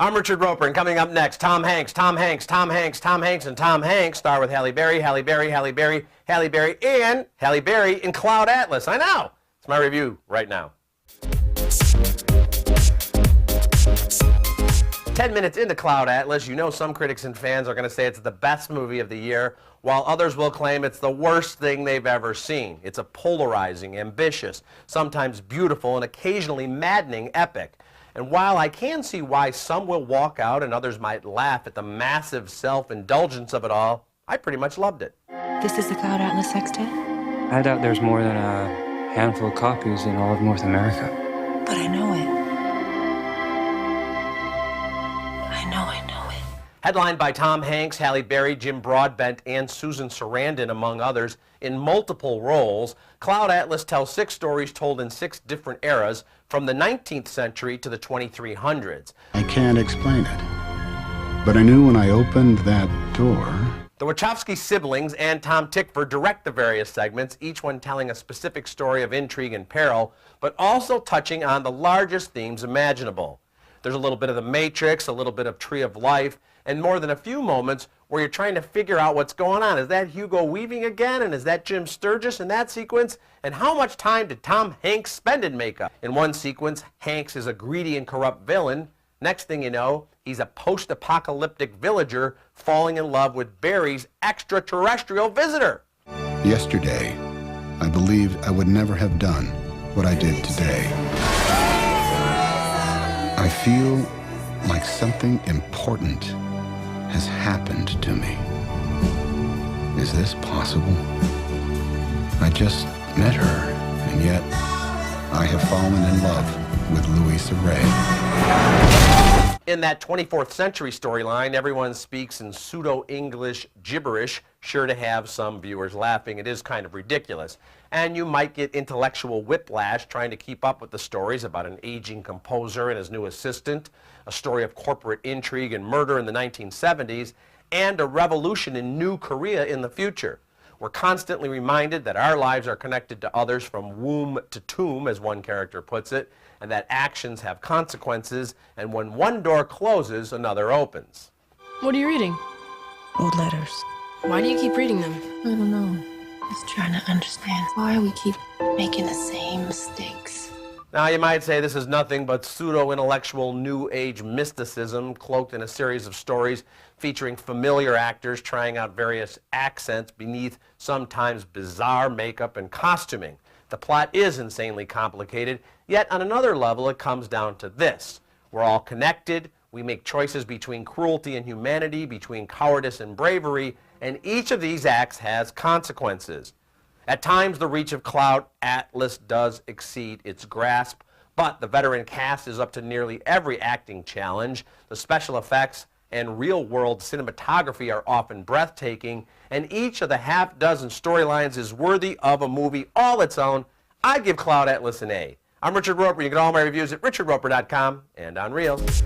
I'm Richard Roeper, and coming up next, Tom Hanks star with Halle Berry, and Halle Berry in Cloud Atlas. I know. It's my review right now. 10 minutes into Cloud Atlas, you know some critics and fans are going to say it's the best movie of the year, while others will claim it's the worst thing they've ever seen. It's a polarizing, ambitious, sometimes beautiful, and occasionally maddening epic. And while I can see why some will walk out and others might laugh at the massive self-indulgence of it all, I pretty much loved it. This is the Cloud Atlas sextet? I doubt there's more than a handful of copies in all of North America. But I know it. I know it. Headlined by Tom Hanks, Halle Berry, Jim Broadbent, and Susan Sarandon, among others, in multiple roles, Cloud Atlas tells 6 stories told in 6 different eras, from the 19th century to the 2300s. I can't explain it, but I knew when I opened that door. The Wachowski siblings and Tom Tickford direct the various segments, each one telling a specific story of intrigue and peril, but also touching on the largest themes imaginable. There's a little bit of The Matrix, a little bit of Tree of Life, and more than a few moments where you're trying to figure out what's going on. Is that Hugo Weaving again? And is that Jim Sturgis in that sequence? And how much time did Tom Hanks spend in makeup? In one sequence, Hanks is a greedy and corrupt villain. Next thing you know, he's a post-apocalyptic villager falling in love with Barry's extraterrestrial visitor. Yesterday, I believed I would never have done what I did today. I feel like something important has happened to me. Is this possible? I just met her, and yet I have fallen in love with Louisa Ray. In that 24th century storyline, everyone speaks in pseudo-English gibberish, sure to have some viewers laughing. It is kind of ridiculous. And you might get intellectual whiplash trying to keep up with the stories about an aging composer and his new assistant, a story of corporate intrigue and murder in the 1970s, and a revolution in New Korea in the future. We're constantly reminded that our lives are connected to others from womb to tomb, as one character puts it, and that actions have consequences, and when one door closes, another opens. What are you reading? Old letters. Why do you keep reading them? I don't know. Just trying to understand why we keep making the same mistakes. Now, you might say this is nothing but pseudo-intellectual New Age mysticism cloaked in a series of stories featuring familiar actors trying out various accents beneath sometimes bizarre makeup and costuming. The plot is insanely complicated, yet on another level it comes down to this. We're all connected, we make choices between cruelty and humanity, between cowardice and bravery, and each of these acts has consequences. At times, the reach of Cloud Atlas does exceed its grasp, but the veteran cast is up to nearly every acting challenge. The special effects and real-world cinematography are often breathtaking, and each of the half-dozen storylines is worthy of a movie all its own. I'd give Cloud Atlas an A. I'm Richard Roeper. You can get all my reviews at richardroeper.com and on Reels.